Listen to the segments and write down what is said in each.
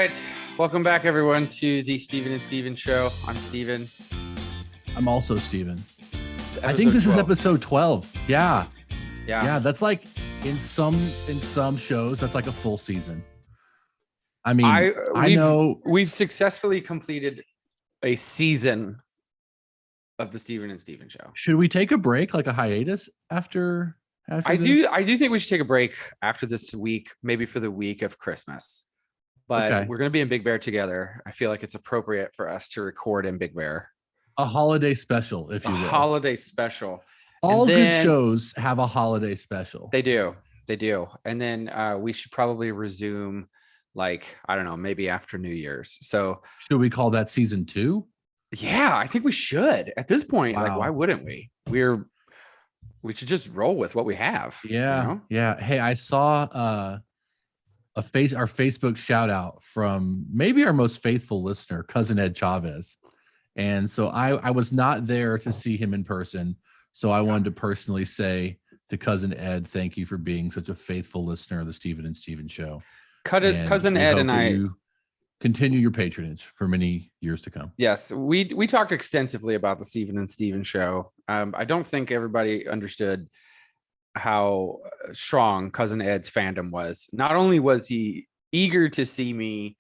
right. Welcome back, everyone, to the Steven and Steven Show. I'm Steven. I'm also Steven. I think this is episode 12. Yeah. That's like in some shows, that's like a full season. I mean, I know we've successfully completed a season of the Steven and Steven Show. Should we take a break, like a hiatus after I this? do think we should take a break after this week, maybe for the week of Christmas. But We're going to be in Big Bear together. I feel like it's appropriate for us to record in Big Bear. A holiday special, if you will. A holiday special. All good shows have a holiday special. They do. And then we should probably resume, like, I don't know, maybe after New Year's. So should we call that season 2? Yeah, I think we should. At this point, like, why wouldn't we? We should just roll with what we have. Yeah. You know? Yeah. Hey, I saw our Facebook shout out from maybe our most faithful listener, Cousin Ed Chavez. And so I was not there to see him in person. So I wanted to personally say to Cousin Ed, thank you for being such a faithful listener of the Steven and Steven Show. Cousin Ed and I continue your patronage for many years to come. Yes, we talked extensively about the Steven and Steven Show. I don't think everybody understood how strong Cousin Ed's fandom was. Not only was he eager to see me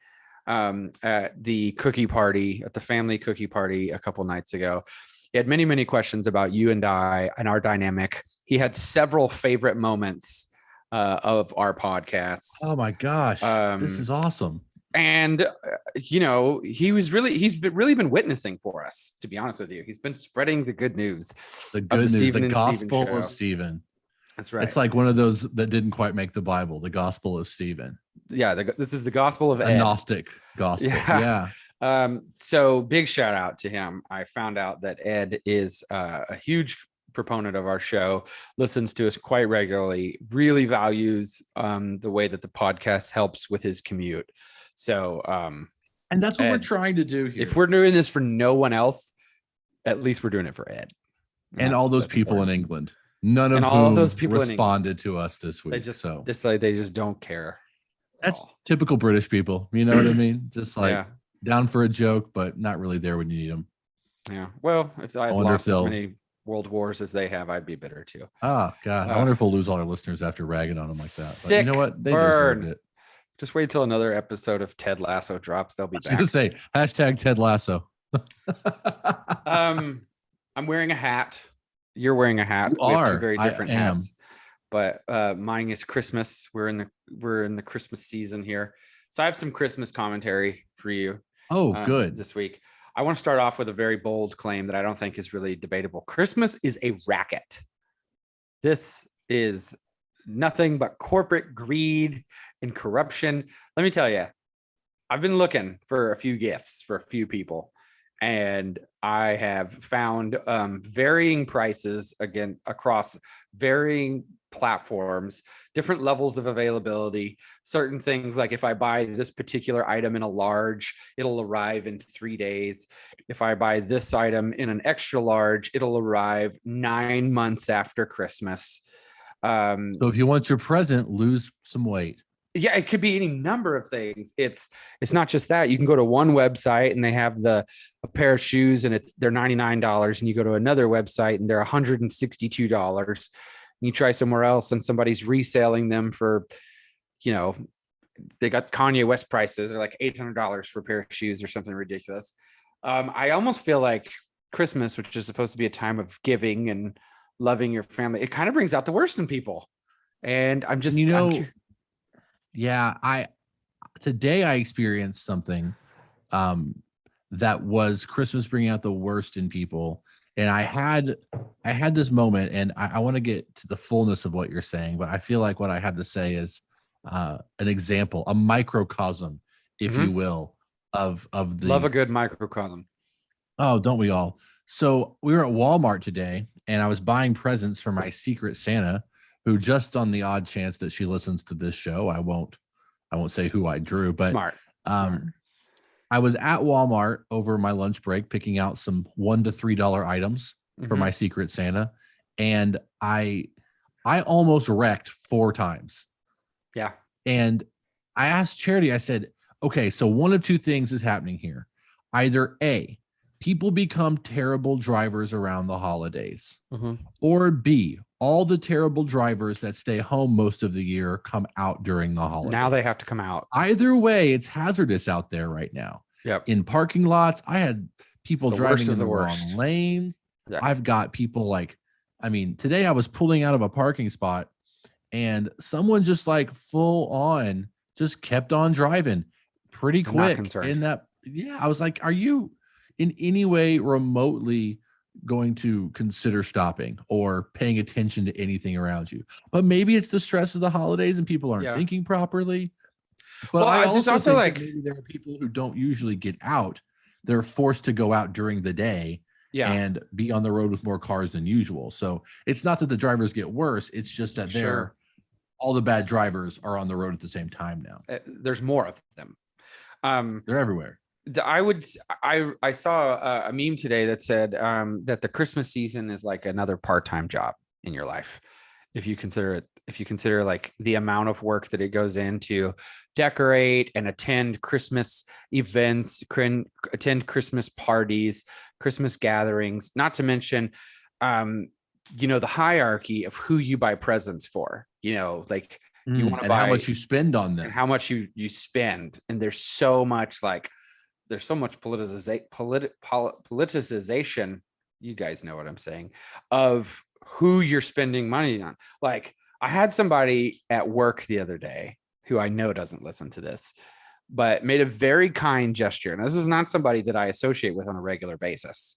at the cookie party, at the family cookie party a couple nights ago, he had many, many questions about you and I and our dynamic. He had several favorite moments of our podcasts. Oh my gosh, this is awesome. And he's really been witnessing for us, to be honest with you. He's been spreading the good news. The gospel of Steven. That's right. It's like one of those that didn't quite make the Bible, the gospel of Steven. Yeah, this is the gospel of Ed. Gnostic gospel. Yeah. So big shout out to him. I found out that Ed is a huge proponent of our show, listens to us quite regularly, really values the way that the podcast helps with his commute. So and that's what we're trying to do here. If we're doing this for no one else, at least we're doing it for Ed. And all those people in England. None of all those people responded to us this week. They just don't care. That's typical British people. You know what I mean? Just like down for a joke, but not really there when you need them. Yeah. Well, if I had lost as many world wars as they have, I'd be bitter too. Oh God. I wonder if we'll lose all our listeners after ragging on them like that. But you know what? They deserved it. Just wait till another episode of Ted Lasso drops. They'll be back. I was going to say hashtag Ted Lasso. I'm wearing a hat. You're wearing a hat. We have two very different hats. But mine is Christmas. We're in the Christmas season here. So I have some Christmas commentary for you. Oh, good. This week. I want to start off with a very bold claim that I don't think is really debatable. Christmas is a racket. This is nothing but corporate greed and corruption. Let me tell you, I've been looking for a few gifts for a few people. And I have found varying prices again across varying platforms, different levels of availability. Certain things, like if I buy this particular item in a large, it'll arrive in 3 days. If I buy this item in an extra large, it'll arrive 9 months after Christmas. So if you want your present, lose some weight. Yeah, it could be any number of things. It's not just that. You can go to one website and they have a pair of shoes and they're $99, and you go to another website and they're $162. And you try somewhere else and somebody's reselling them for, they got Kanye West prices. They're like $800 for a pair of shoes or something ridiculous. I almost feel like Christmas, which is supposed to be a time of giving and loving your family, it kind of brings out the worst in people. And I'm just, today I experienced something that was Christmas bringing out the worst in people. And I had this moment, and I want to get to the fullness of what you're saying, but I feel like what I have to say is an example, a microcosm, if you will, of the love a good microcosm. Oh, don't we all? So we were at Walmart today, and I was buying presents for my secret Santa, who, just on the odd chance that she listens to this show, I won't say who I drew, but smart. I was at Walmart over my lunch break picking out some $1 to $3 items for my secret Santa, and I almost wrecked 4 times. Yeah. And I asked Charity, I said, okay, so one of two things is happening here. Either A, people become terrible drivers around the holidays, or B, all the terrible drivers that stay home most of the year come out during the holidays. Now they have to come out. Either way, it's hazardous out there right now. Yep. In parking lots, I had people driving in the wrong lanes. Yeah. I've got people like, I mean, today I was pulling out of a parking spot and someone just like full on just kept on driving pretty quick. In that, yeah, I was like, are you in any way remotely going to consider stopping or paying attention to anything around you? But maybe it's the stress of the holidays and people aren't thinking properly. But I also think like maybe there are people who don't usually get out. They're forced to go out during the day and be on the road with more cars than usual. So it's not that the drivers get worse. It's just that all the bad drivers are on the road at the same time now. There's more of them. They're everywhere. I saw a meme today that said that the Christmas season is like another part-time job in your life. If you consider like the amount of work that it goes into decorate and attend Christmas events, attend Christmas parties, Christmas gatherings, not to mention, the hierarchy of who you buy presents for, like you want to buy how much you spend on them and how much you spend. And there's so much politicization. You guys know what I'm saying, of who you're spending money on. Like I had somebody at work the other day who I know doesn't listen to this, but made a very kind gesture. And this is not somebody that I associate with on a regular basis,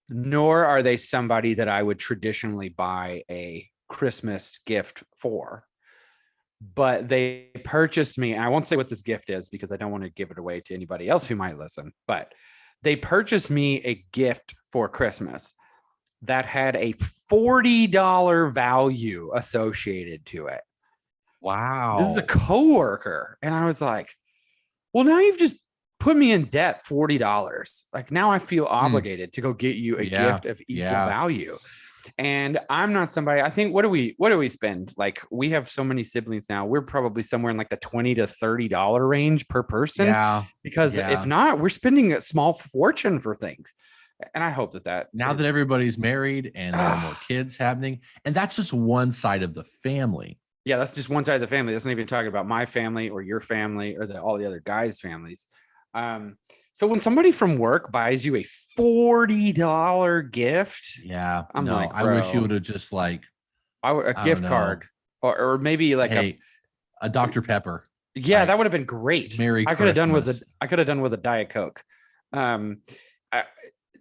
nor are they somebody that I would traditionally buy a Christmas gift for. But they purchased me, and I won't say what this gift is because I don't want to give it away to anybody else who might listen, but they purchased me a gift for Christmas that had a $40 value associated to it. Wow. This is a coworker. And I was like, well, now you've just put me in debt $40. Like now I feel obligated to go get you a gift of equal value. And I'm not somebody, I think, what do we spend? Like we have so many siblings now. We're probably somewhere in like the $20 to $30 range per person. Yeah. Because if not, we're spending a small fortune for things. And I hope that now that everybody's married and there are more kids happening, and that's just one side of the family. Yeah, that's just one side of the family. That's not even talking about my family or your family or all the other guys' families. So when somebody from work buys you a $40 gift, I'm like, I wish you would have just like a gift card or maybe like a Dr. Pepper. Yeah, that would have been great. Merry Christmas. I could have done with a Diet Coke.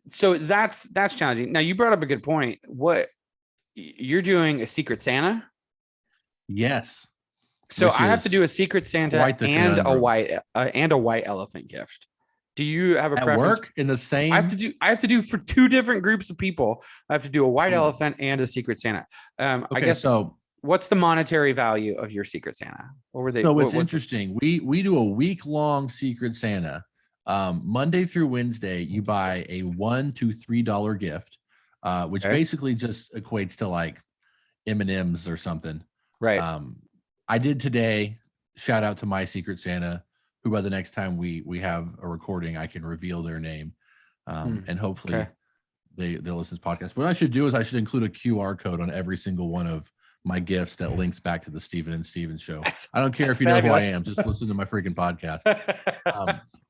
So that's challenging. Now you brought up a good point. What you're doing a Secret Santa? Yes. So I have to do a Secret Santa and a white elephant gift. Do you have a preference? Work in the same? I have to do for two different groups of people. I have to do a white elephant and a Secret Santa. I guess. So what's the monetary value of your Secret Santa? What were they? So it's interesting. We do a week-long Secret Santa. Monday through Wednesday, you buy a $1 to $3 gift, which basically just equates to like M&Ms or something. Right. I did today. Shout out to my Secret Santa, who by the next time we have a recording, I can reveal their name, and hopefully they'll listen to this podcast. What I should do is I should include a QR code on every single one of my gifts that links back to the Steven and Steven show. I don't care if you know who I am. Just listen to my freaking podcast.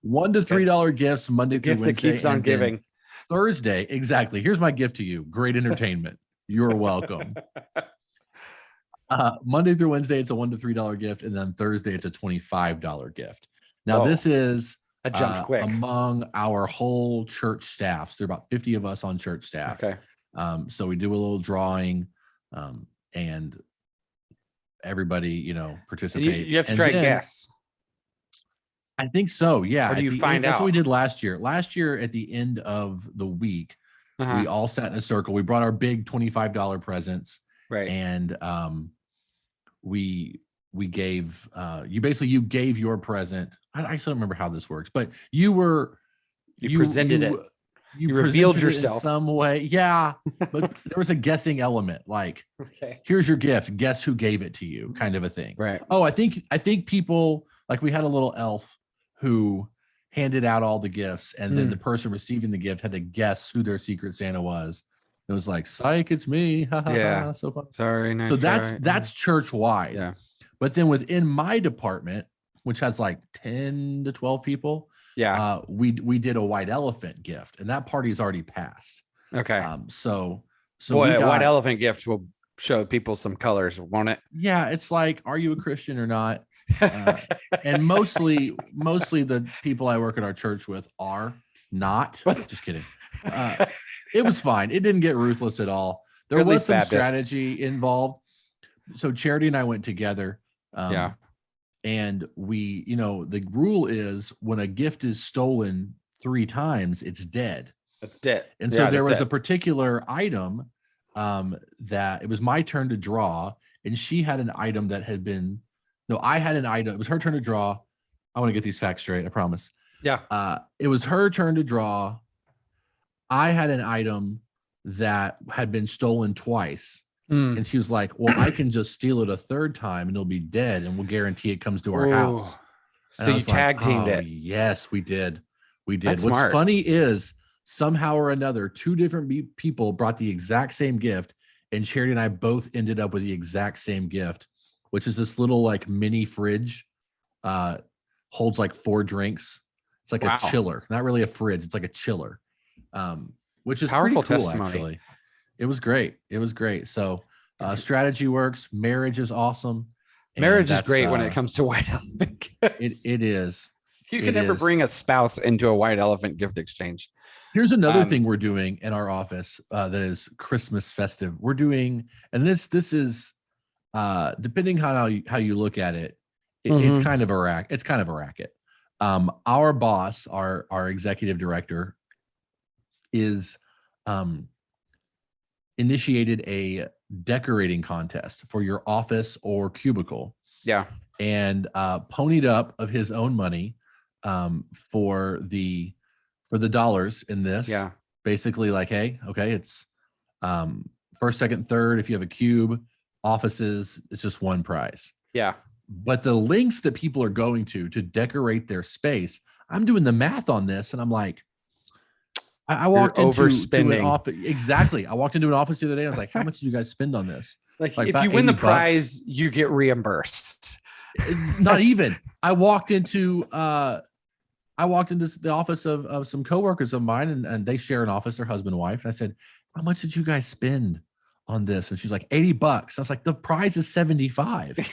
$1 to $3 gifts Monday through Wednesday. Gift that keeps on giving. Thursday, exactly. Here's my gift to you. Great entertainment. You're welcome. Monday through Wednesday, it's a $1 to $3 gift, and then Thursday, it's a $25 gift. Now, this is a jump quick among our whole church staff. So there are about 50 of us on church staff. Okay. So we do a little drawing, and everybody, participates. You have to try to guess. I think so. Yeah. Or do you find out? That's what we did last year. Last year, at the end of the week, we all sat in a circle. We brought our big $25 presents. Right. And we gave you gave your present. I still don't remember how this works, but you presented it. You revealed yourself in some way. Yeah. But there was a guessing element, like, here's your gift. Guess who gave it to you, kind of a thing. Right. Oh, I think people, like, we had a little elf who handed out all the gifts, and then the person receiving the gift had to guess who their Secret Santa was. It was like, psych, it's me. Ha, ha, Yeah. ha, so fun. Sorry. Nice So try. that's church wide. Yeah. But then within my department, which has like 10 to 12 people, Yeah. we did a white elephant gift, and that party's already passed. Okay. So white elephant gift will show people some colors, won't it? Yeah, it's like, are you a Christian or not? And mostly the people I work at our church with are not. Just kidding. It was fine. It didn't get ruthless at all. There was some strategy involved. So Charity and I went together. And we, the rule is when a gift is stolen 3 times, it's dead. That's dead. And so there was a particular item that it was my turn to draw, and she had an item that had been, I had an item. It was her turn to draw. I want to get these facts straight. I promise. Yeah. It was her turn to draw. I had an item that had been stolen twice. And she was like, well, I can just steal it a 3rd time and it'll be dead, and we'll guarantee it comes to our house. So you tag teamed it. Yes, we did. That's What's smart. funny is somehow or another, 2 different people brought the exact same gift, and Charity and I both ended up with the exact same gift, which is this little like mini fridge, holds like 4 drinks. It's like a chiller, not really a fridge. It's like a chiller, which is powerful pretty cool, testimony. actually. It was great. So strategy works. Marriage is awesome. Marriage is great when it comes to white elephant gifts. It is. You can never bring a spouse into a white elephant gift exchange. Here's another thing we're doing in our office that is Christmas festive. We're doing, and this is depending on how you look at it, it's kind of a racket. It's kind of a racket. Our boss, our executive director, is initiated a decorating contest for your office or cubicle. Yeah. And ponied up of his own money for the dollars in this. Yeah. Basically like, hey, okay, it's 1st, 2nd, 3rd. If you have a cube, offices, it's just 1 prize. Yeah. But the lengths that people are going to decorate their space, I'm doing the math on this, and I'm like, I walked into an office. Exactly. I walked into an office the other day. I was like, how much did you guys spend on this? Like if you win the prize, you get reimbursed. Not even. I walked into the office of some coworkers of mine, and they share an office, their husband and wife. And I said, how much did you guys spend on this? And she's like, $80. I was like, the prize is $75.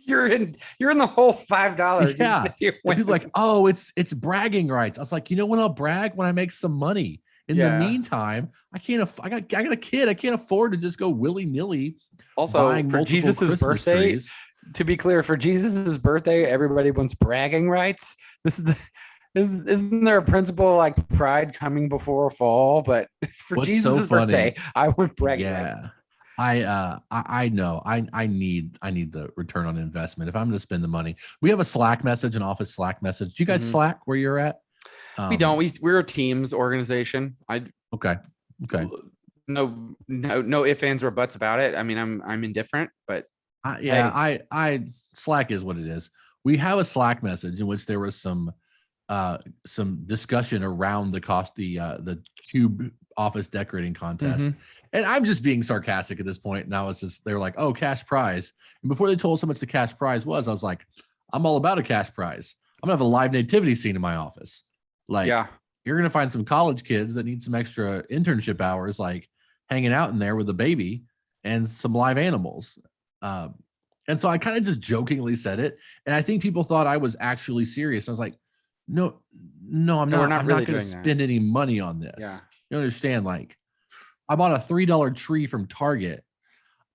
You're in the whole $5. Yeah. And people like, oh, it's bragging rights. I was like, you know when I'll brag? When I make some money. In the meantime, I got a kid. I can't afford to just go willy-nilly. Also, for Jesus's birthday, trees. To be clear, for Jesus's birthday, everybody wants bragging rights. Isn't there a principle like pride coming before a fall? But for Jesus' birthday, I want bragging rights. I know. I need the return on investment if I'm going to spend the money. We have a Slack message, an office Slack message. Do you guys Slack where you're at? We don't. We're a Teams organization. Okay. No ifs, ands, or buts about it. I mean, I'm indifferent, but I Slack is what it is. We have a Slack message in which there was some discussion around the cube office decorating contest. And I'm just being sarcastic at this point. Now it's just, they're like, oh, cash prize. And before they told us how much the cash prize was, I was like, I'm all about a cash prize. I'm gonna have a live nativity scene in my office. Like, you're gonna find some college kids that need some extra internship hours, like hanging out in there with a baby and some live animals. And so I kind of just jokingly said it. And I think people thought I was actually serious. I was like, no, I'm not. We're not I'm really not going to spend any money on this. Yeah. You understand? Like, I bought a $3 tree from Target.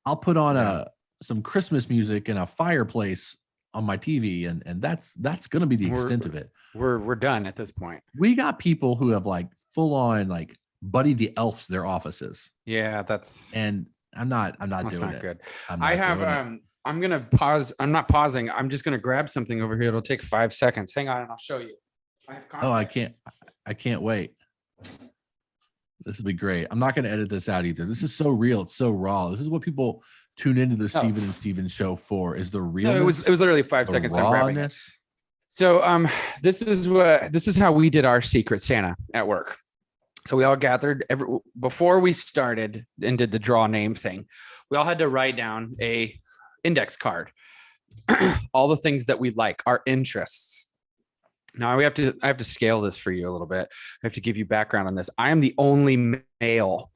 I'll put on some Christmas music and a fireplace on my TV, and that's going to be the extent of it. We're done at this point. We got people who have like full on like Buddy the Elf their offices. Yeah, and I'm not doing not it. Good. I have I'm gonna pause. I'm not pausing. I'm just gonna grab something over here. It'll take 5 seconds. Hang on, and I'll show you. I can't wait. This will be great. I'm not gonna edit this out either. This is so real. It's so raw. This is what people tune into the Steven and Steven show for. Is the real? No, it was literally 5 seconds. I'm grabbing it. So this is how we did our Secret Santa at work. So we all gathered before we started and did the draw name thing. We all had to write down a index card, all the things that we like, our interests. Now I have to scale this for you a little bit. I have to give you background on this. I am the only male.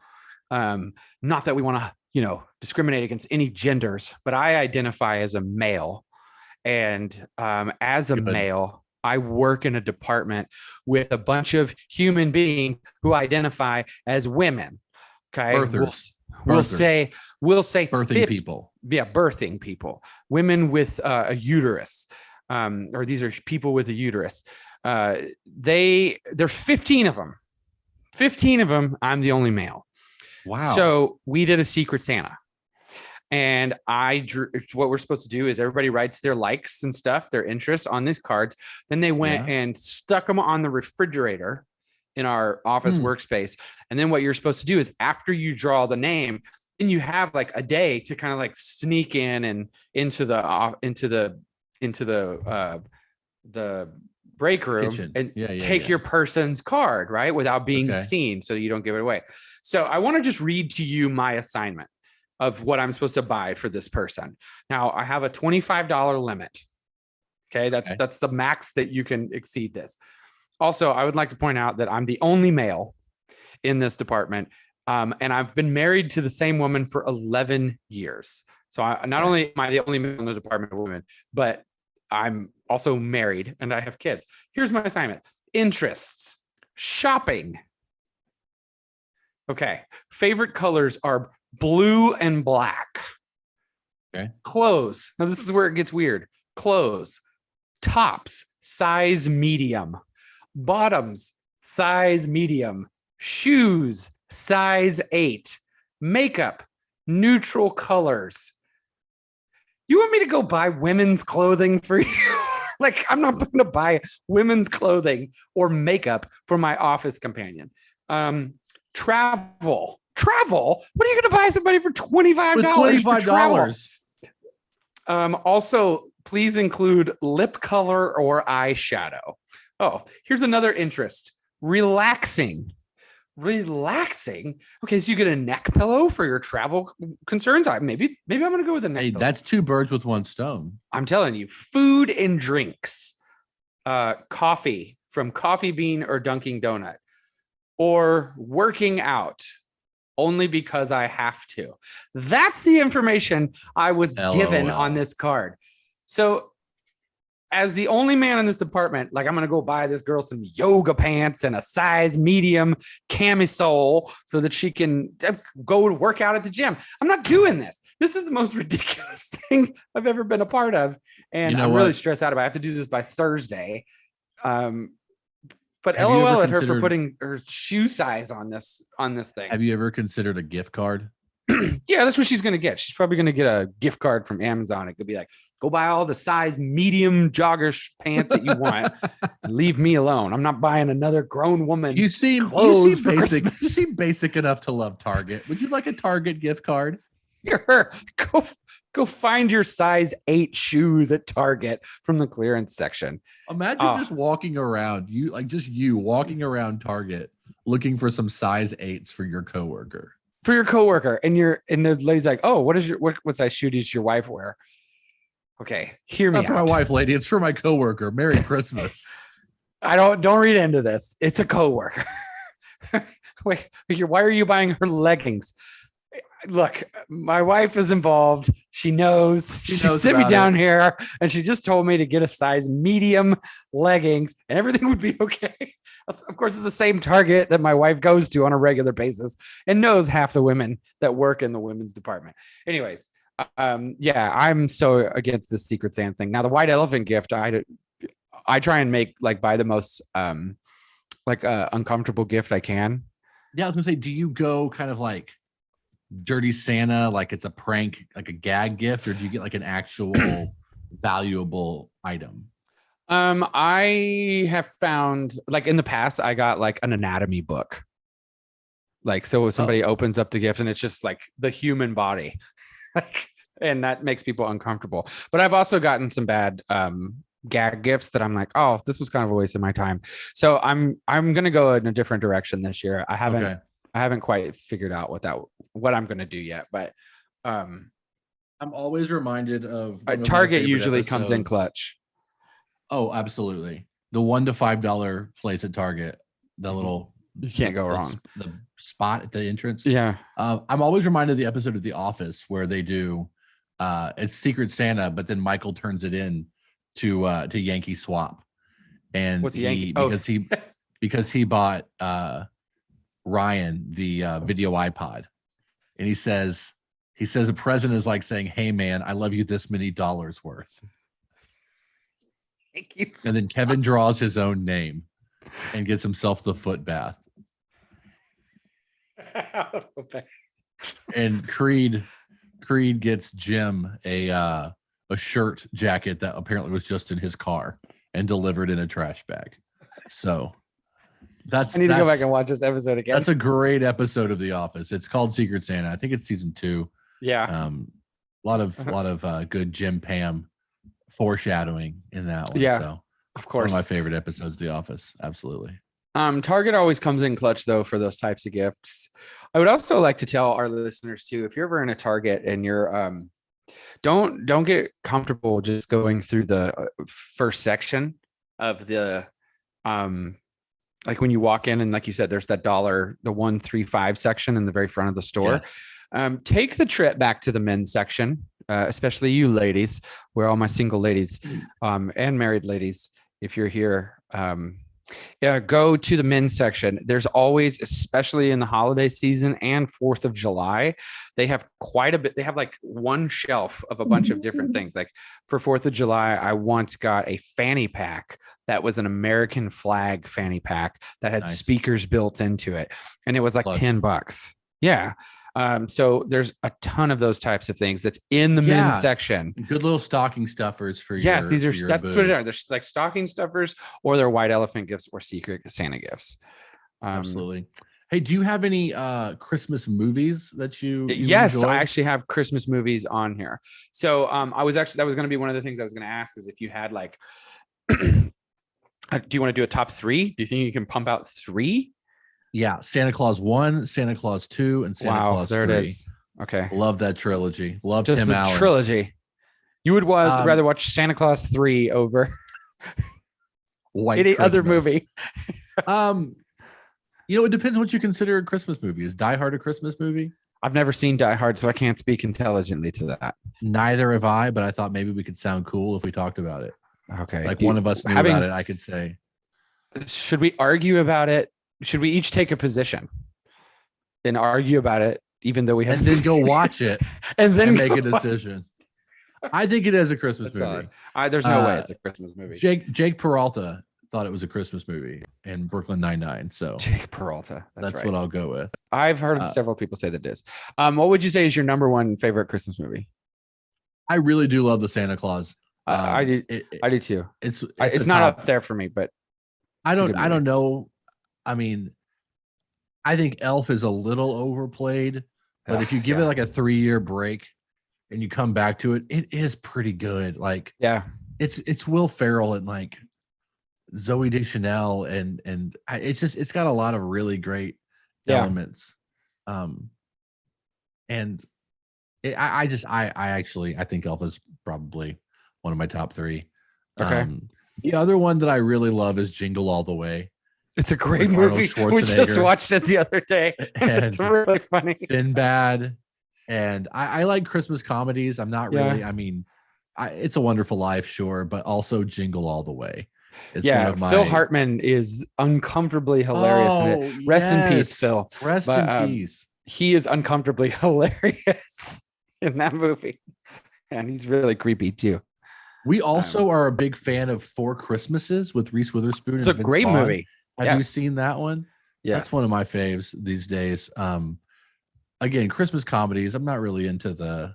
Not that we want to, discriminate against any genders, but I identify as a male. And as a male, I work in a department with a bunch of human beings who identify as women. Okay. We'll say birthing people. Yeah. Birthing people, women with a uterus, or these are people with a uterus. There's 15 of them. 15 of them. I'm the only male. Wow. So we did a Secret Santa. And what we're supposed to do is everybody writes their likes and stuff, their interests on these cards. Then they went and stuck them on the refrigerator in our office workspace. And then what you're supposed to do is after you draw the name, then you have like a day to kind of like sneak in and into the break room kitchen. And take your person's card, right? Without being seen, so you don't give it away. So I want to just read to you my assignment of what I'm supposed to buy for this person. Now I have a $25 limit. Okay. That's the max that you can exceed this. Also, I would like to point out that I'm the only male in this department. And I've been married to the same woman for 11 years. So not only am I the only male in the department of women, but I'm also married and I have kids. Here's my assignment. Interests, shopping. Okay. Favorite colors are blue and black. Okay. Clothes. Now this is where it gets weird. Clothes. Tops, size medium. Bottoms, size medium. Shoes, size 8. Makeup, neutral colors. You want me to go buy women's clothing for you? Like, I'm not going to buy women's clothing or makeup for my office companion. Travel. What are you going to buy somebody for $25? $25. Also, please include lip color or eyeshadow. Oh, here's another interest. Relaxing. Okay, so you get a neck pillow for your travel concerns. Maybe I'm going to go with a neck pillow. That's 2 birds with 1 stone. I'm telling you, food and drinks. Coffee from Coffee Bean or Dunkin' Donut. Or working out. Only because I have to. That's the information I was given on this card. So as the only man in this department, like I'm going to go buy this girl some yoga pants and a size medium camisole so that she can go to work out at the gym. I'm not doing this. This is the most ridiculous thing I've ever been a part of. And I'm really stressed out about it. I have to do this by Thursday. But LOL at her for putting her shoe size on this thing. Have you ever considered a gift card? Yeah, that's what she's going to get. She's probably going to get a gift card from Amazon. It could be like, go buy all the size medium jogger pants that you want. Leave me alone. I'm not buying another grown woman. You seem basic enough to love Target. Would you like a Target gift card? Sure. Go find your size 8 shoes at Target from the clearance section. Imagine just walking around, walking around Target looking for some size 8s for your coworker. And the lady's like, "Oh, what size shoe does your wife wear?" Okay, hear me out. Not for my wife, lady. It's for my coworker. Merry Christmas. Don't read into this. It's a coworker. Wait, why are you buying her leggings? Look, my wife is involved. She knows. She sent me down here and she just told me to get a size medium leggings and everything would be okay. Of course, it's the same Target that my wife goes to on a regular basis and knows half the women that work in the women's department. Anyways, I'm so against the Secret Santa thing. Now, the white elephant gift, I try and make buy the most uncomfortable gift I can. Yeah, I was gonna say, do you go kind of like Dirty Santa, like it's a prank, like a gag gift, or do you get like an actual valuable item? I have found, in the past, I got like an anatomy book. So if somebody opens up the gift and it's just like the human body, and that makes people uncomfortable. But I've also gotten some bad gag gifts that I'm like, oh, this was kind of a waste of my time. So I'm gonna go in a different direction this year. Okay. I haven't quite figured out what I'm gonna do yet, but I'm always reminded of one of my Target favorite usually comes in episodes. clutch. Oh, absolutely. The $1 to $5 place at Target, the little You can't go wrong. The spot at the entrance. Yeah. I'm always reminded of the episode of The Office where they do it's Secret Santa, but then Michael turns it in to Yankee Swap, and What's Yankee? Oh, because he bought Ryan the video iPod, and he says a present is like saying, "Hey man, I love you this many dollars worth." And then Kevin draws his own name and gets himself the foot bath. And Creed gets Jim a shirt jacket that apparently was just in his car and delivered in a trash bag. So I need to go back and watch this episode again. That's a great episode of The Office. It's called Secret Santa. I think it's season 2. Yeah. A lot of good Jim Pam foreshadowing in that one. Yeah. So of course. One of my favorite episodes of The Office. Absolutely. Target always comes in clutch though for those types of gifts. I would also like to tell our listeners too, if you're ever in a Target and you're don't get comfortable just going through the first section of the like when you walk in and like you said, there's that the 135 section in the very front of the store. Yes. Take the trip back to the men's section, especially you ladies, where all my single ladies and married ladies, if you're here, go to the men's section. There's always, especially in the holiday season and 4th of July, they have quite a bit. They have like one shelf of a bunch of different things. Like for 4th of July, I once got a fanny pack that was an American flag fanny pack that had speakers built into it. And it was like $10. Yeah. So there's a ton of those types of things that's in the men's section. Good little stocking stuffers for these are that's what it are. They're like stocking stuffers, or they're white elephant gifts or secret Santa gifts. Absolutely. Hey, do you have any Christmas movies that you yes, enjoyed? I actually have Christmas movies on here. So that was going to be one of the things I was going to ask is if you had like do you want to do a top 3? Do you think you can pump out 3? Yeah, Santa Claus 1, Santa Claus 2, and Santa Claus 3. There it is. Okay. Love that trilogy. Love just Tim Allen. Trilogy. You would rather watch Santa Claus 3 over any other movie. It depends what you consider a Christmas movie. Is Die Hard a Christmas movie? I've never seen Die Hard, so I can't speak intelligently to that. Neither have I, but I thought maybe we could sound cool if we talked about it. Okay. Like one of us knew about it, I could say. Should we argue about it? Should we each take a position and argue about it, even though we have and then go watch it and then make a decision? I think it is a Christmas movie. There's no way it's a Christmas movie. Jake Peralta thought it was a Christmas movie in Brooklyn Nine-Nine. So Jake Peralta. That's right. What I'll go with. I've heard several people say that it is. What would you say is your number one favorite Christmas movie? I really do love the Santa Claus. I do too. It's not up there for me, but I don't know. I mean, I think Elf is a little overplayed, but if you give it like a 3-year break and you come back to it, it is pretty good. Like, it's Will Ferrell and like Zoe Deschanel and it's got a lot of really great elements. And I think Elf is probably one of my top 3. Okay. The other one that I really love is Jingle All the Way. It's a great movie. We just watched it the other day. It's really funny. Sinbad. And I like Christmas comedies. I'm not really, I mean, It's a Wonderful Life, sure, but also Jingle All the Way. Phil Hartman is uncomfortably hilarious in it. Rest in peace, Phil. Rest in peace. He is uncomfortably hilarious in that movie. And he's really creepy too. We also are a big fan of Four Christmases with Reese Witherspoon. It's a great movie. Have you seen that one? Yes. That's one of my faves these days. Again, Christmas comedies. I'm not really into the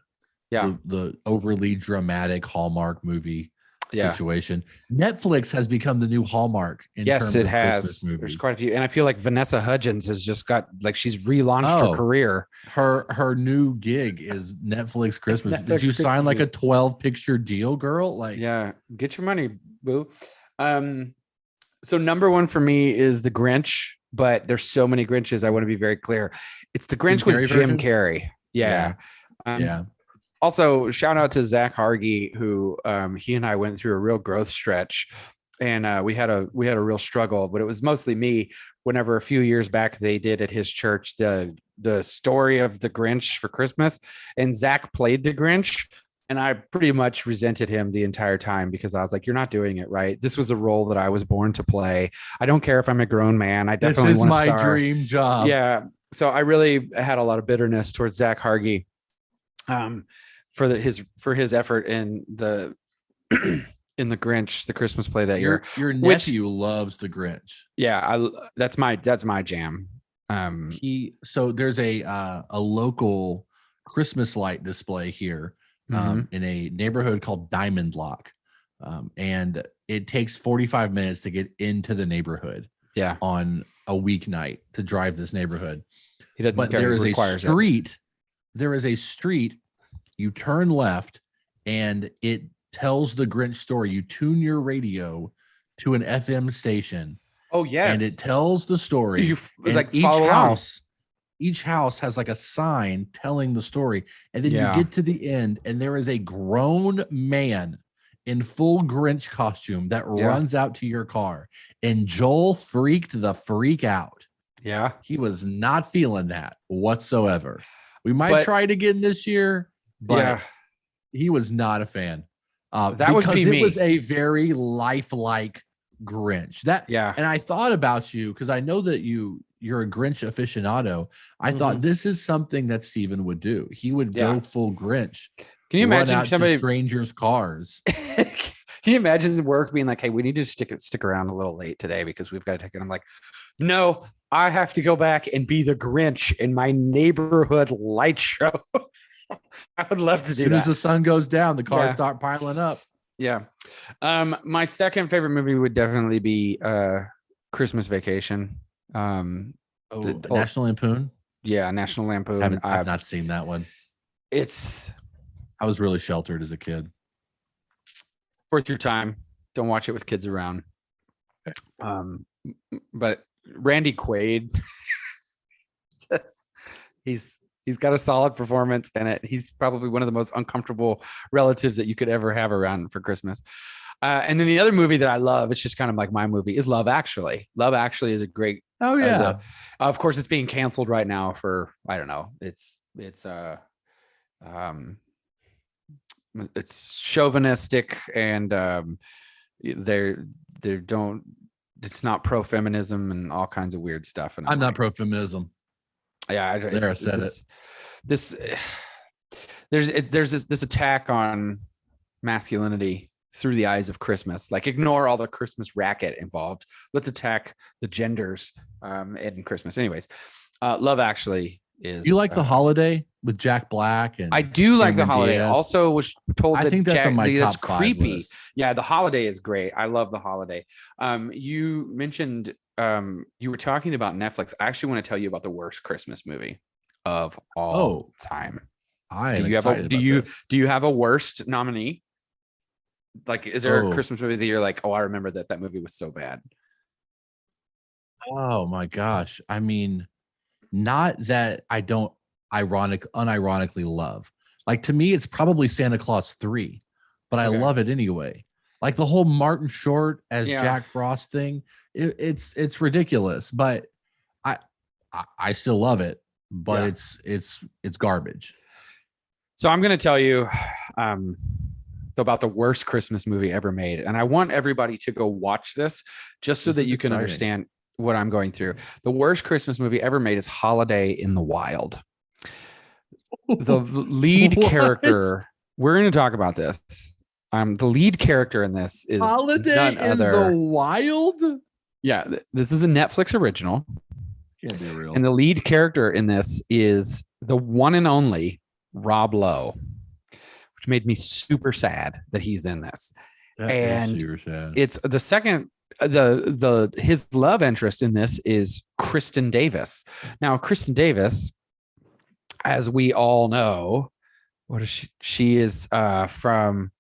overly dramatic Hallmark movie situation. Netflix has become the new Hallmark in Yes, terms it of Christmas has. movies. There's quite a few, and I feel like Vanessa Hudgens has just got like she's relaunched her career. Her new gig is Netflix Christmas. Netflix Did you sign Christmas like a movies. 12 picture deal, girl? Like, Yeah, get your money, boo. So number one for me is the Grinch, but there's so many Grinches. I want to be very clear. It's the Grinch with Jim Carrey. Yeah. Yeah. Also, shout out to Zach Hargy, who he and I went through a real growth stretch, and we had a real struggle. But it was mostly me. Whenever a few years back they did at his church the story of the Grinch for Christmas, and Zach played the Grinch, and I pretty much resented him the entire time because I was like, "You're not doing it right. This was a role that I was born to play. I don't care if I'm a grown man. I definitely want to star. This is my dream job." Yeah. So I really had a lot of bitterness towards Zach Hargy. For his effort in the in the Grinch, the Christmas play that year. Your nephew loves the Grinch. Yeah, that's my jam. So there's a local Christmas light display here in a neighborhood called Diamond Lock, and it takes 45 minutes to get into the neighborhood. Yeah, on a weeknight to drive this neighborhood. But there is a street. There is a street. You turn left, and it tells the Grinch story. You tune your radio to an FM station. Oh yes, and it tells the story. You like each house has like a sign telling the story, and then you get to the end, and there is a grown man in full Grinch costume that runs out to your car, and Joel freaked the freak out. Yeah, he was not feeling that whatsoever. We might try it again this year. But he was not a fan. That would be me. It was a very lifelike Grinch. And I thought about you because I know that you're a Grinch aficionado. I thought this is something that Steven would do. He would go full Grinch. Can you imagine somebody strangers' cars? Can you imagine the work being like, "Hey, we need to stick around a little late today because we've got to take it." I'm like, "No, I have to go back and be the Grinch in my neighborhood light show." I would love to do that. As soon as the sun goes down, the cars start piling up. Yeah. My second favorite movie would definitely be Christmas Vacation. National Lampoon? Yeah, National Lampoon. I've not seen that one. I was really sheltered as a kid. Worth your time. Don't watch it with kids around. But Randy Quaid, he's got a solid performance in it. He's probably one of the most uncomfortable relatives that you could ever have around for Christmas. And then the other movie that I love, it's just kind of like my movie, is Love Actually. Love Actually is a great. Oh yeah. Of course, it's being canceled right now for, I don't know. It's chauvinistic, and it's not pro-feminism and all kinds of weird stuff. And I'm not pro-feminism. Yeah, I said it. There's this attack on masculinity through the eyes of Christmas. Like, ignore all the Christmas racket involved. Let's attack the genders in Christmas. Anyways, Love Actually is. You like The Holiday with Jack Black? And I do like The Holiday. Diaz. Also was told that I think that's on my that's top 5 creepy. list. Yeah, The Holiday is great. I love The Holiday. You mentioned you were talking about Netflix. I actually want to tell you about the worst Christmas movie of all time. Do you have a worst nominee? Like, is there a Christmas movie that you're like, I remember that movie was so bad? Oh my gosh. I mean, not that I don't unironically love. Like, to me, it's probably Santa Claus 3, but I love it anyway. Like the whole Martin Short as Jack Frost thing, it's ridiculous, but I still love it. But it's garbage. So I'm going to tell you about the worst Christmas movie ever made, and I want everybody to go watch this just so that you can understand what I'm going through. The worst Christmas movie ever made is Holiday in the Wild. The lead character. We're going to talk about this. The lead character in this is Holiday in the Wild. Yeah, this is a Netflix original. Can't be real. And the lead character in this is the one and only Rob Lowe, which made me super sad that he's in this. That is And super sad. it's the second his love interest in this is Kristen Davis. Now, Kristen Davis, as we all know, what is she? She is from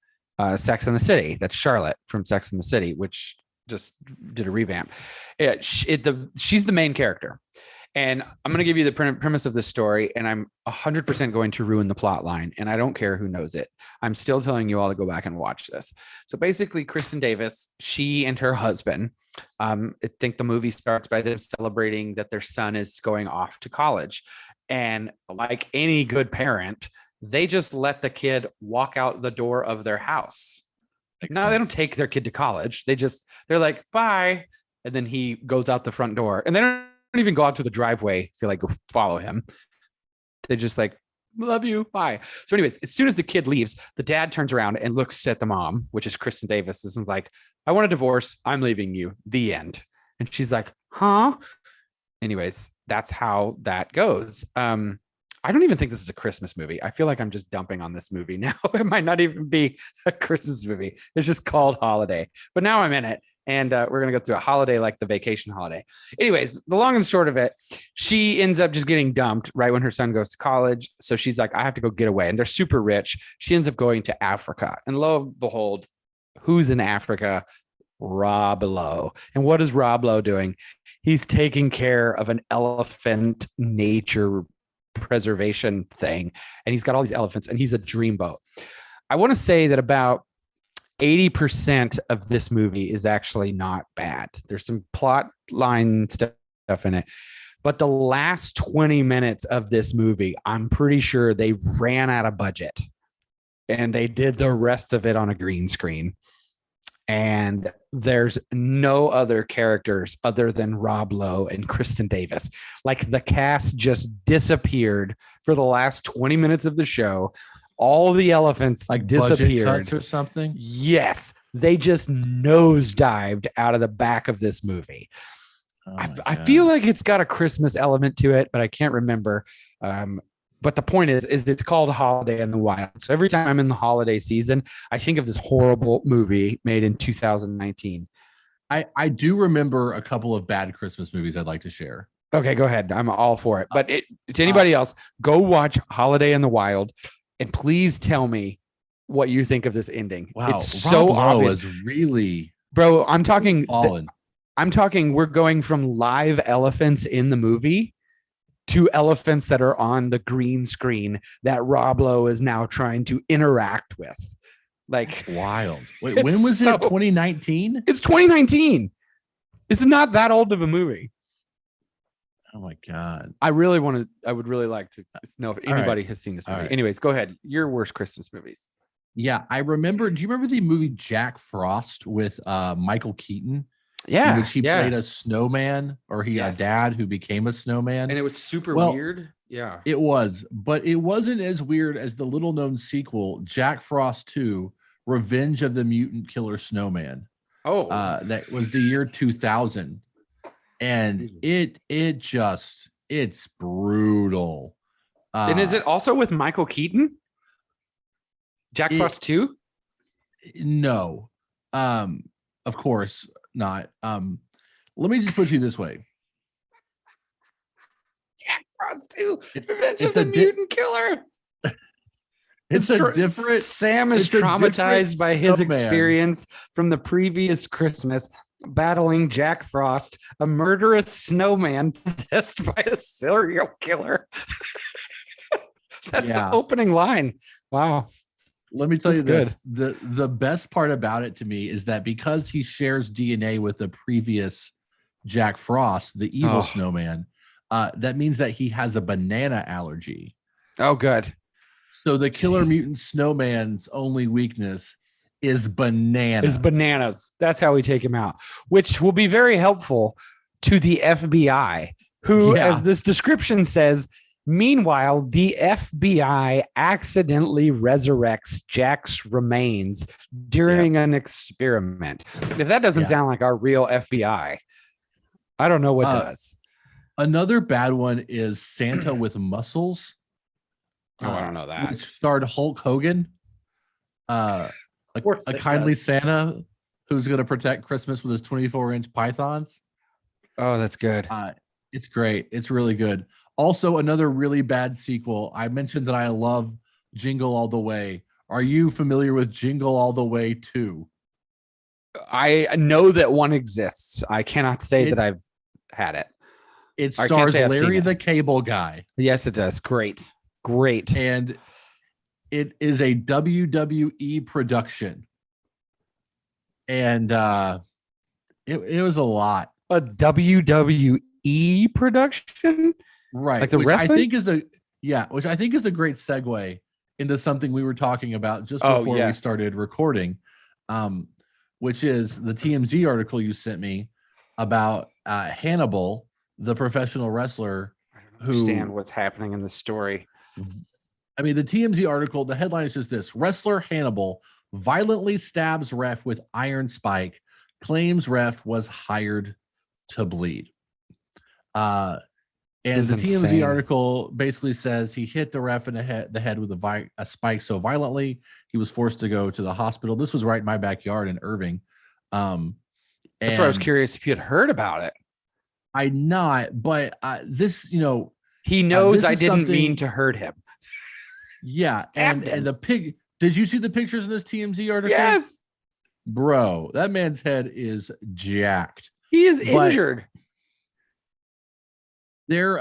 Sex and the City. That's Charlotte from Sex and the City, which just did a revamp. She's the main character. And I'm going to give you the premise of this story, and I'm 100% going to ruin the plot line, and I don't care who knows it. I'm still telling you all to go back and watch this. So basically, Kristen Davis, she and her husband, I think the movie starts by them celebrating that their son is going off to college. And like any good parent, they just let the kid walk out the door of their house. No, they don't take their kid to college. They're like, bye. And then he goes out the front door, and they don't even go out to the driveway to like go follow him. They just like, love you, bye. So anyways, as soon as the kid leaves, the dad turns around and looks at the mom, which is Kristen Davis, and like, I want a divorce, I'm leaving you, the end. And she's like, huh? Anyways, that's how that goes. I don't even think this is a Christmas movie. I feel like I'm just dumping on this movie now. It might not even be a Christmas movie. It's just called Holiday, but now I'm in it. And we're going to go through a holiday like the vacation holiday. Anyways, the long and short of it, she ends up just getting dumped right when her son goes to college. So she's like, I have to go get away. And they're super rich. She ends up going to Africa. And lo and behold, who's in Africa? Rob Lowe. And what is Rob Lowe doing? He's taking care of an elephant nature preservation thing. And he's got all these elephants, and he's a dreamboat. I want to say that about 80% of this movie is actually not bad. There's some plot line stuff in it, but the last 20 minutes of this movie, I'm pretty sure they ran out of budget and they did the rest of it on a green screen. And there's no other characters other than Rob Lowe and Kristen Davis. Like the cast just disappeared for the last 20 minutes of the show. All the elephants like disappeared budget cuts or something. Yes, they just nosedived out of the back of this movie. I feel like it's got a Christmas element to it, but I can't remember. But the point is it's called Holiday in the Wild. So every time I'm in the holiday season, I think of this horrible movie made in 2019. I do remember a couple of bad Christmas movies I'd like to share. Okay, go ahead. I'm all for it. But to anybody else, go watch Holiday in the Wild. And please tell me what you think of this ending. Wow, it's so obvious. Is really, bro. I'm talking. fallen. I'm talking. We're going from live elephants in the movie to elephants that are on the green screen that Rob Lowe is now trying to interact with. Like wild. Wait, when was it? 2019. It's 2019. It's not that old of a movie. Oh my God. I would really like to know if anybody has seen this movie. Anyways, go ahead. Your worst Christmas movies. Yeah, I remember. Do you remember the movie Jack Frost with Michael Keaton? Yeah. In which he played a snowman, or a dad who became a snowman. And it was super weird. Yeah. It was, but it wasn't as weird as the little known sequel, Jack Frost 2, Revenge of the Mutant Killer Snowman. Oh. That was the year 2000. And it's brutal. And is it also with Michael Keaton? Jack Frost 2? No. Of course not. Let me just put you this way. Jack Frost 2, Revenge of the Mutant Killer. It's a different. Sam is traumatized by his experience from the previous Christmas, battling Jack Frost, a murderous snowman possessed by a serial killer. That's the opening line. Wow. Let me tell you this. The best part about it to me is that because he shares DNA with the previous Jack Frost, the evil snowman, that means that he has a banana allergy. Oh, good. So the killer mutant snowman's only weakness is bananas. That's how we take him out, which will be very helpful to the FBI, who, as this description says, meanwhile, the FBI accidentally resurrects Jack's remains during an experiment. If that doesn't sound like our real FBI, I don't know what does. Another bad one is Santa with Muscles. I don't know that. Which starred Hulk Hogan. course a it kindly does. Santa who's going to protect Christmas with his 24-inch pythons. Oh, that's good. It's great. It's really good. Also, another really bad sequel. I mentioned that I love Jingle All the Way. Are you familiar with Jingle All the Way 2? I know that one exists. I cannot say It that I've had it. it I can't stars say I've seen Larry it. the Cable Guy, Yes, it does. Great. Great. and it is a WWE production. And it was a lot. A WWE production? Right. Like the Which I wrestling? think is which I think is a great segue into something we were talking about just Oh, before we yes. started recording, which is the TMZ article you sent me about Hannibal, the professional wrestler I don't understand who, what's happening in the story. I mean, the TMZ article, the headline is just this: wrestler Hannibal violently stabs ref with iron spike, claims ref was hired to bleed. And the TMZ insane. article basically says he hit the ref in the head with a spike so violently he was forced to go to the hospital. This was right in my backyard in Irving. That's why I was And curious if you had heard about it. I not, but this, He knows this I is didn't mean something- to hurt him. yeah. Stabbed him. And the pig. Did you see the pictures in this TMZ article? Yes, Bro, that man's head is jacked. he is But- injured. There,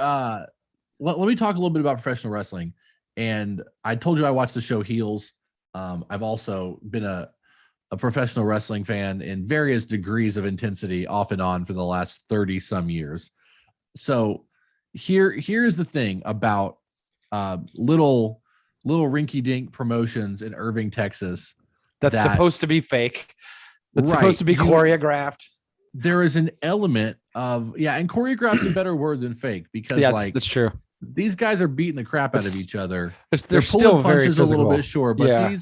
let me talk a little bit about professional wrestling. And I told you I watched the show Heels. I've also been a professional wrestling fan in various degrees of intensity off and on for the last 30 some years. So here's the thing about little rinky dink promotions in Irving, Texas. That's that- supposed to be fake. That's Right. supposed to be choreographed. There is an element of, and choreograph's a better word than fake, because Yeah, like that's true. these guys are beating the crap out of It's- each other. They're They're still pulling very punches a physical. little bit, sure, but Yeah.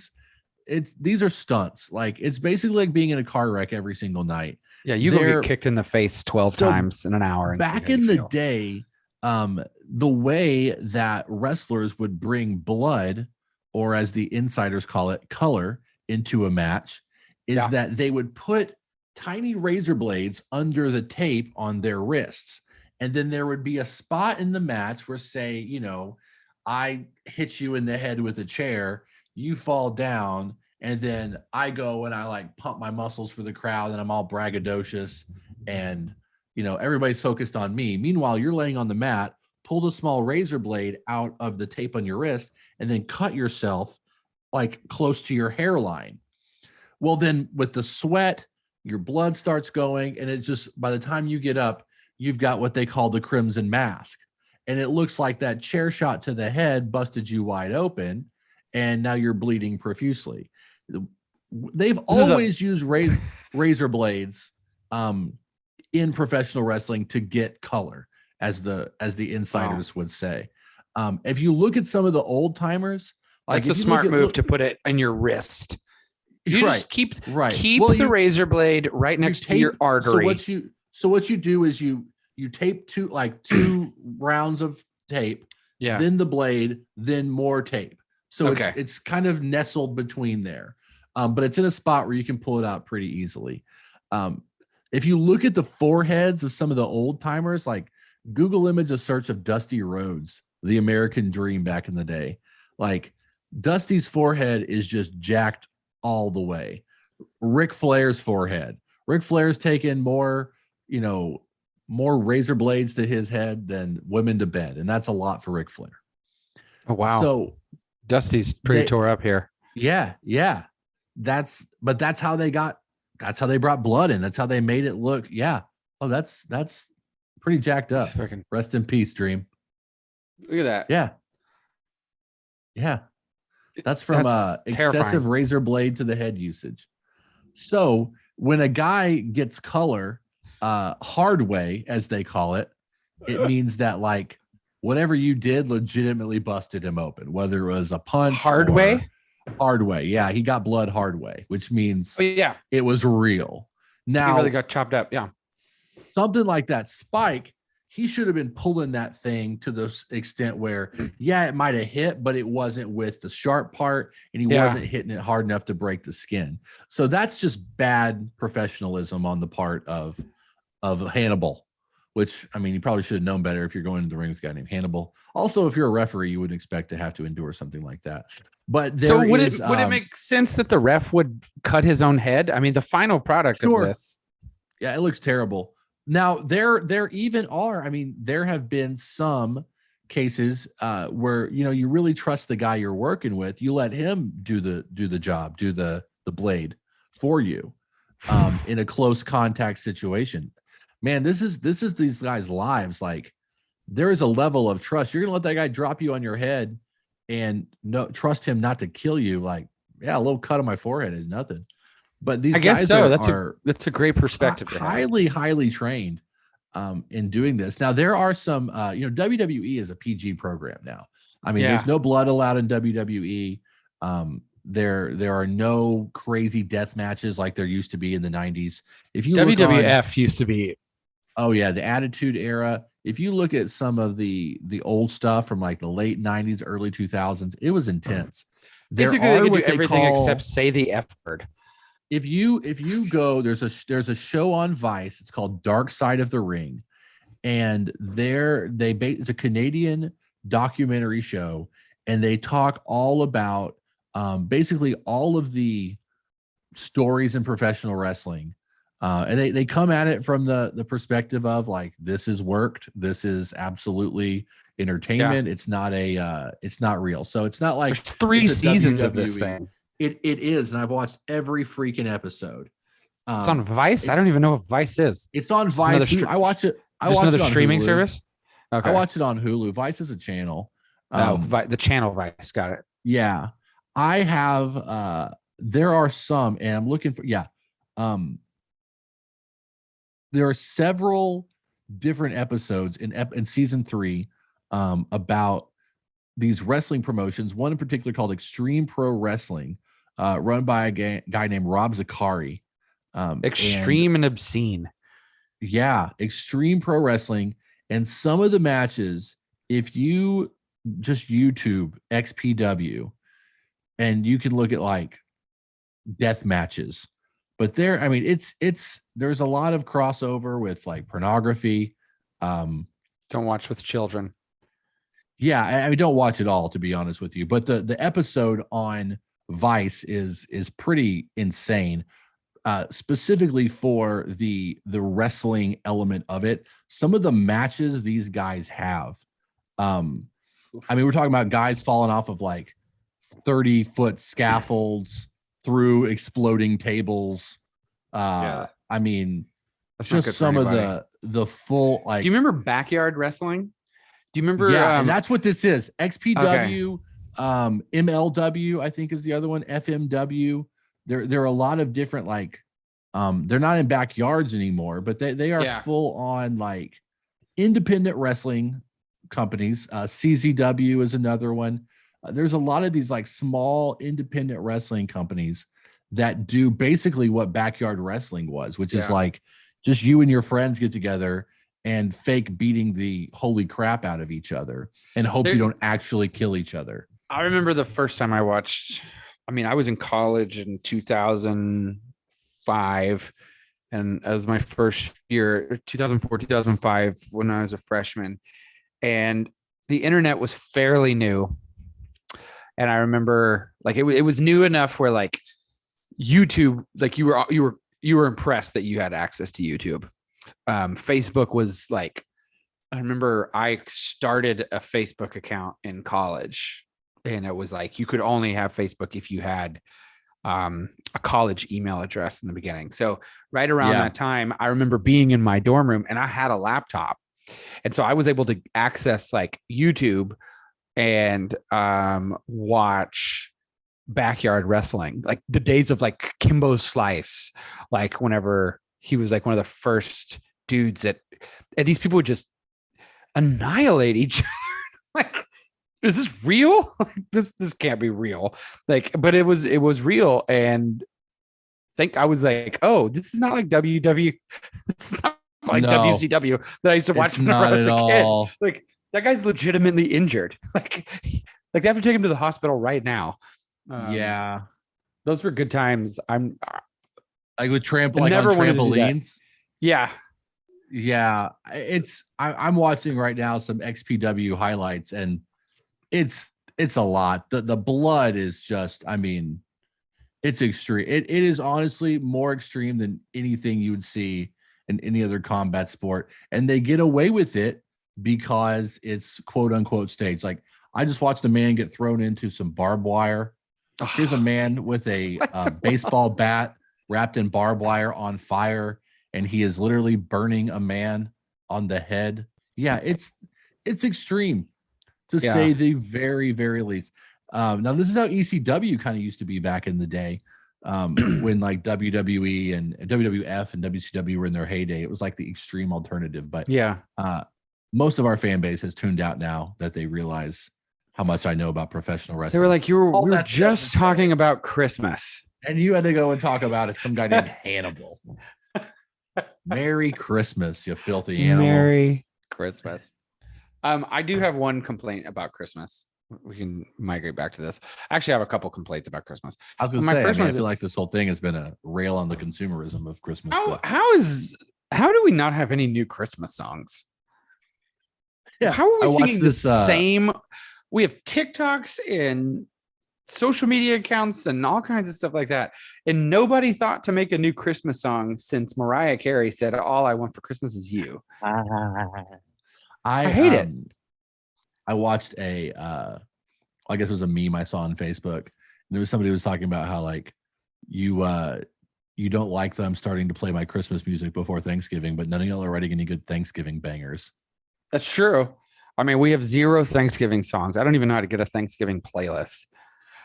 these are stunts. Like, it's basically like being in a car wreck every single night. Yeah, you go they're- get kicked in the face 12 So, times in an hour. And see Back how in you the feel. day, the way that wrestlers would bring blood, or as the insiders call it, color, into a match, is Yeah. that they would put tiny razor blades under the tape on their wrists. And then there would be a spot in the match where, say, I hit you in the head with a chair, you fall down, and then I go and I like pump my muscles for the crowd, and I'm all braggadocious, and everybody's focused on me. Meanwhile, you're laying on the mat, pulled a small razor blade out of the tape on your wrist, and then cut yourself like close to your hairline. Well, then with the sweat, your blood starts going, and it's just, by the time you get up, you've got what they call the crimson mask. And it looks like that chair shot to the head busted you wide open, and now you're bleeding profusely. They've always used razor blades in professional wrestling to get color, as the insiders would say. If you look at some of the old timers, That's a smart move to put it in your wrist. You just keep the razor blade right next to your artery. So what you do is you tape two rounds of tape, then the blade, then more tape. So it's kind of nestled between there. But it's in a spot where you can pull it out pretty easily. If you look at the foreheads of some of the old timers, like Google image a search of Dusty Rhodes, the American Dream back in the day, like Dusty's forehead is just jacked all the way. Ric Flair's forehead. Ric Flair's taken more razor blades to his head than women to bed, and that's a lot for Ric Flair. Oh wow! So Dusty's pretty tore up here. Yeah. That's how they brought blood in. That's how they made it look. Yeah. Oh, that's pretty jacked up. Rest in peace, Dream. Look at that. Yeah. That's from excessive terrifying. razor blade to the head usage. So when a guy gets color hard way, as they call it, it means that like whatever you did legitimately busted him open, whether it was a punch. Hard way. Yeah, he got blood hard way, which means it was real. Now he really got chopped up. Yeah. Something like that spike he should have been pulling that thing to the extent where, yeah, it might have hit, but it wasn't with the sharp part, and he wasn't hitting it hard enough to break the skin. So that's just bad professionalism on the part of Hannibal, which, I mean, you probably should have known better if you're going into the ring with a guy named Hannibal. Also, if you're a referee, you wouldn't expect to have to endure something like that. But so would it make sense that the ref would cut his own head? I mean, the final product of this. Yeah, it looks terrible. Now, there even are, I mean, there have been some cases where, you know, you really trust the guy you're working with. You let him do the job, do the blade for you in a close contact situation. Man, this is these guys' lives. Like, there is a level of trust. You're gonna let that guy drop you on your head and trust him not to kill you. Like, yeah, a little cut on my forehead is nothing. But these guys that's a great perspective. Highly trained in doing this. Now, there are some, you know, WWE is a PG program now. I mean, there's no blood allowed in WWE. There are no crazy death matches like there used to be in the 90s. If you WWF used to be. Oh yeah, the Attitude Era. If you look at some of the old stuff from like the late 90s, early 2000s, it was intense. Basically, they could do everything except say the F word. If you go, there's a show on Vice. It's called Dark Side of the Ring, and it's a Canadian documentary show, and they talk all about basically all of the stories in professional wrestling, and they come at it from the perspective of like, this is worked, this is absolutely entertainment. It's not it's not real. So it's not like there's 3 seasons of this thing. It is, and I've watched every freaking episode. It's on Vice. I don't even know what Vice is. It's on Vice. I watch it. I watch another it on streaming Hulu. Service. Okay. I watch it on Hulu. Vice is a channel. The channel Vice. Got it. Yeah, I have. There are some, and I'm looking for. Yeah, there are several different episodes in season 3 about these wrestling promotions. One in particular called Extreme Pro Wrestling, run by a guy named Rob Zakari. Extreme and obscene. Yeah, Extreme Pro Wrestling. And some of the matches, if you just YouTube XPW, and you can look at like death matches, but there, I mean, there's a lot of crossover with like pornography. Don't watch with children. Yeah, I mean, don't watch it all, to be honest with you. But the episode on Vice is pretty insane, specifically for the wrestling element of it. Some of the matches these guys have, I mean, we're talking about guys falling off of like 30-foot scaffolds through exploding tables. I mean, that's just some of the full, like. Do you remember Backyard Wrestling? Do you remember? Yeah, and that's what this is. XPW, MLW, I think is the other one. FMW. There are a lot of different, like, they're not in backyards anymore, but they are full on like independent wrestling companies. CZW is another one. There's a lot of these like small independent wrestling companies that do basically what backyard wrestling was, which is like just you and your friends get together and fake beating the holy crap out of each other and hope you don't actually kill each other. I remember the first time I watched, I mean, I was in college in 2005, and it was my first year, 2004, 2005, when I was a freshman, and the internet was fairly new. And I remember like it was new enough where like YouTube, like you were impressed that you had access to YouTube. Facebook was like, I remember I started a Facebook account in college, and it was like you could only have Facebook if you had a college email address in the beginning. So right around that time, I remember being in my dorm room and I had a laptop, and so I was able to access like YouTube and watch backyard wrestling, like the days of like Kimbo Slice, like whenever he was like one of the first dudes and these people would just annihilate each other. Like, is this real? this can't be real. Like, but it was real. And I was like, oh, this is not like WW. It's not like No, WCW that I used to watch it's whenever I not was at a kid. all. Like that guy's legitimately injured. Like they have to take him to the hospital right now. Yeah, Those were good times. like with I like on never wanted to do that. trampolines. Yeah. Yeah, I'm watching right now some XPW highlights, and it's a lot. The blood is just, I mean, it's extreme. It is honestly more extreme than anything you would see in any other combat sport, and they get away with it because it's quote unquote staged. Like I just watched a man get thrown into some barbed wire. Here's a man with a baseball bat wrapped in barbed wire on fire, and he is literally burning a man on the head. Yeah, it's extreme to say the very, very least. Now, this is how ECW kind of used to be back in the day, when like WWE and WWF and WCW were in their heyday. It was like the extreme alternative. But Yeah. most of our fan base has tuned out now that they realize how much I know about professional wrestling. They were like, we were just talking about Christmas. And you had to go and talk about it. Some guy named Hannibal. Merry Christmas, you filthy animal. Merry Christmas. I do have one complaint about Christmas. We can migrate back to this. I actually have a couple complaints about Christmas. I was going to say, I feel like this whole thing has been a rail on the consumerism of Christmas. How do we not have any new Christmas songs? Yeah, how are we singing the same? We have TikToks and social media accounts and all kinds of stuff like that. And nobody thought to make a new Christmas song since Mariah Carey said, "All I want for Christmas is you." I hate it. I watched I guess it was a meme I saw on Facebook. And there was somebody who was talking about how like you don't like that I'm starting to play my Christmas music before Thanksgiving, but none of y'all are writing any good Thanksgiving bangers. That's true. I mean, we have 0 Thanksgiving songs. I don't even know how to get a Thanksgiving playlist.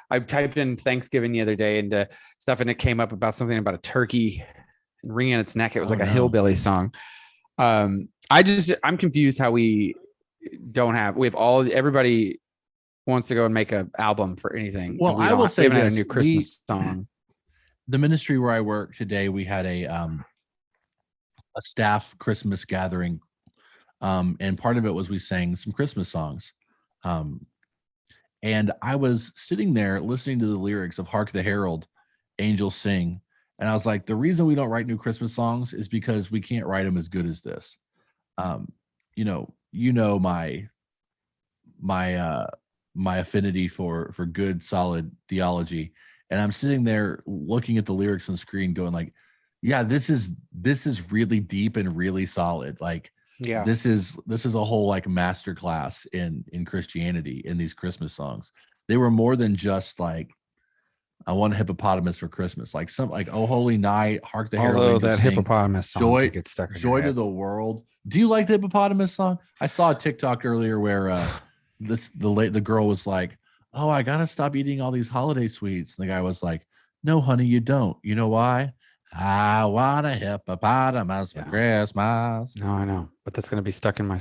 I typed in Thanksgiving the other day into stuff, and it came up about something about a turkey wringing its neck. It was a hillbilly song. I'm confused how we have everybody wants to go and make an album for anything. Well, I will say a new Christmas song. The ministry where I work today, we had a staff Christmas gathering. And part of it was we sang some Christmas songs. And I was sitting there listening to the lyrics of Hark the Herald, Angels Sing. And I was like, the reason we don't write new Christmas songs is because we can't write them as good as this. My affinity for good, solid theology. And I'm sitting there looking at the lyrics on the screen going like, yeah, this is really deep and really solid. Like, yeah, this is a whole like masterclass in Christianity in these Christmas songs. They were more than just like, I want a hippopotamus for Christmas. Like some like Oh Holy Night, Hark the Herald. Although that hippopotamus song gets stuck in Joy to the World. Do you like the hippopotamus song? I saw a TikTok earlier where the girl was like, "Oh, I gotta stop eating all these holiday sweets." And the guy was like, "No, honey, you don't. You know why? I want a hippopotamus for Christmas." No, I know, but that's gonna be stuck in my.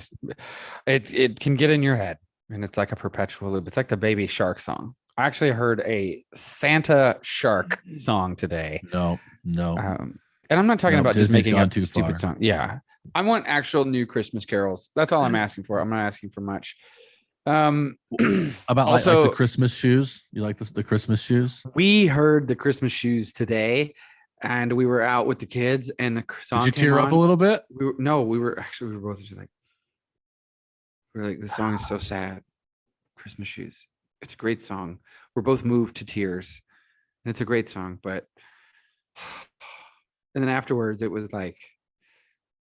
It can get in your head, and it's like a perpetual loop. It's like the Baby Shark song. I actually heard a Santa Shark song today. No. And I'm not talking about Disney's just making up stupid song. Yeah, I want actual new Christmas carols. That's all I'm asking for. I'm not asking for much. About also, like the Christmas shoes. You like the Christmas shoes? We heard the Christmas shoes today, and we were out with the kids, and the song. Did you tear up a little bit? We were both just like, this song is so sad. Christmas shoes. It's a great song. We're both moved to tears, and it's a great song. But and then afterwards, it was like,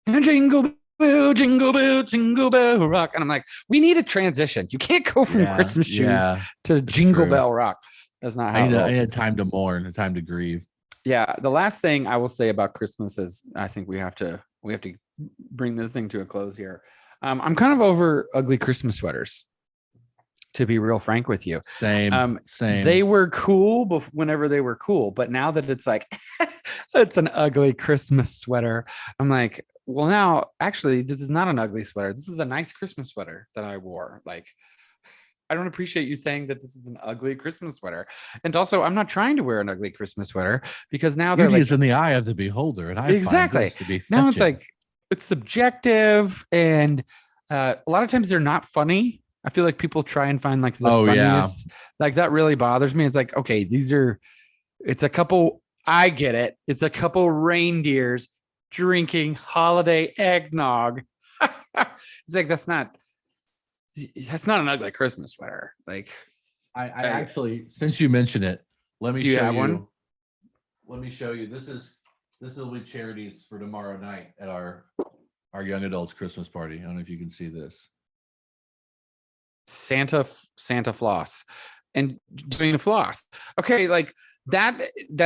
jingle bell, jingle bell, jingle bell rock, and I'm like, we need a transition. You can't go from Christmas shoes to Jingle Bell Rock. That's not how. I had time to mourn, a time to grieve. Yeah. The last thing I will say about Christmas is, I think we have to bring this thing to a close here. I'm kind of over ugly Christmas sweaters, to be real frank with you. Same. They were cool whenever they were cool, but now that it's like, it's an ugly Christmas sweater, I'm like, well, now actually this is not an ugly sweater. This is a nice Christmas sweater that I wore. Like, I don't appreciate you saying that this is an ugly Christmas sweater. And also, I'm not trying to wear an ugly Christmas sweater, because now Beauty is in the eye of the beholder, and I exactly find this to be now it's like, it's subjective, and a lot of times they're not funny. I feel like people try and find like the funniest. Like that really bothers me. It's like, okay, it's a couple, I get it. It's a couple reindeers drinking holiday eggnog. It's like, that's not an ugly Christmas sweater. Like, I actually, since you mention it, let me show you one. Let me show you. This will be charities for tomorrow night at our young adults Christmas party. I don't know if you can see this. Santa floss and doing the floss. Okay, like that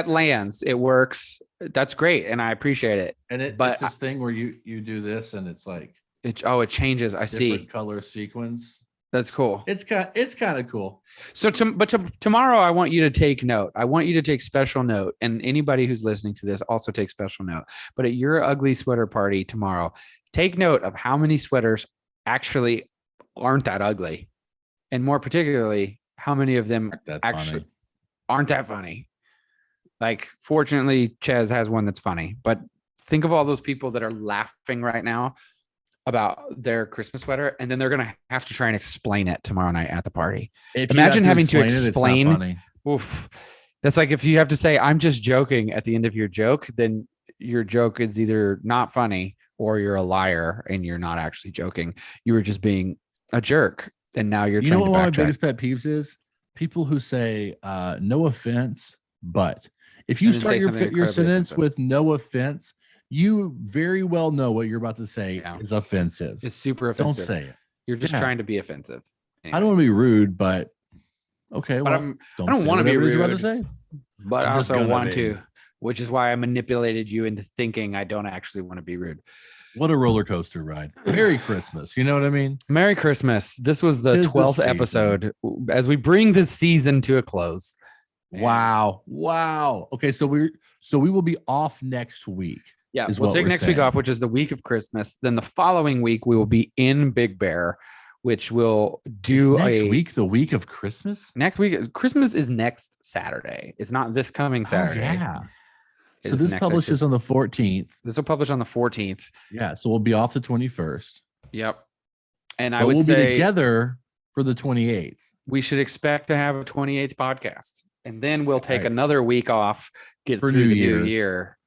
lands. It works. That's great, and I appreciate it. And it's this thing where you do this, and it's like it changes. I see color sequence. That's cool. It's kind of cool. So tomorrow, I want you to take note. I want you to take special note, and anybody who's listening to this also take special note. But at your ugly sweater party tomorrow, take note of how many sweaters actually aren't that ugly, and more particularly, how many of them actually aren't that funny. Like, fortunately, Ches has one that's funny, but think of all those people that are laughing right now about their Christmas sweater, and then they're gonna have to try and explain it tomorrow night at the party. Imagine having to explain. Oof, that's like if you have to say, "I'm just joking" at the end of your joke, then your joke is either not funny or you're a liar and you're not actually joking. You were just being a jerk, and now you're trying to backtrack. One of my biggest pet peeves is people who say, "No offense," but if you start your sentence with "no offense," you very well know what you're about to say is offensive. It's super offensive. Don't say it. You're just trying to be offensive. Anyways. I don't want to be rude, but okay. Well, I don't want to be rude. You're about to say, but I also want to, which is why I manipulated you into thinking I don't actually want to be rude. What a roller coaster ride. Merry Christmas. You know what I mean? Merry Christmas. This was the 12th episode as we bring this season to a close. Wow. Okay, so we will be off next week. Yeah, we'll take next week off, which is the week of Christmas. Then the following week, we will be in Big Bear, which will do next week, the week of Christmas? Next week, Christmas is next Saturday. It's not this coming Saturday. Yeah. So this publishes on the 14th. This will publish on the 14th. Yeah, so we'll be off the 21st. Yep. And we'll be together for the 28th. We should expect to have a 28th podcast. And then we'll take another week off, get through the new year.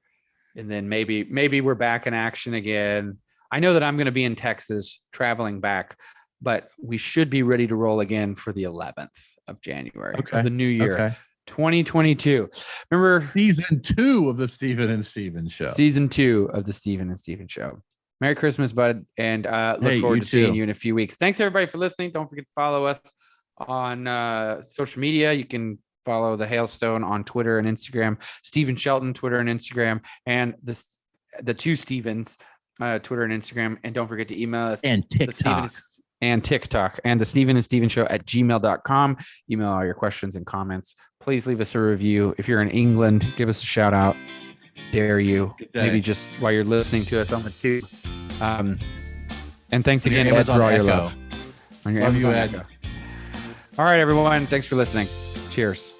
And then maybe we're back in action again. I know that I'm going to be in Texas traveling back, but we should be ready to roll again for the 11th of January of the new year, 2022. Remember season 2 of the Steven and Steven Show. Season 2 of the Steven and Steven Show. Merry Christmas, bud, and look forward to seeing you in a few weeks. Thanks everybody for listening. Don't forget to follow us on social media. You can follow the Hailstone on Twitter and Instagram, Stephen Shelton, Twitter and Instagram, and the two Stevens, Twitter and Instagram. And don't forget to email us and TikTok and the Stephen and Steven Show at gmail.com. Email all your questions and comments. Please leave us a review. If you're in England, give us a shout out. Dare you? Maybe just while you're listening to us on the tube. And thanks again, Ed, for all your love. On your Amazon Echo. All right, everyone. Thanks for listening. Cheers.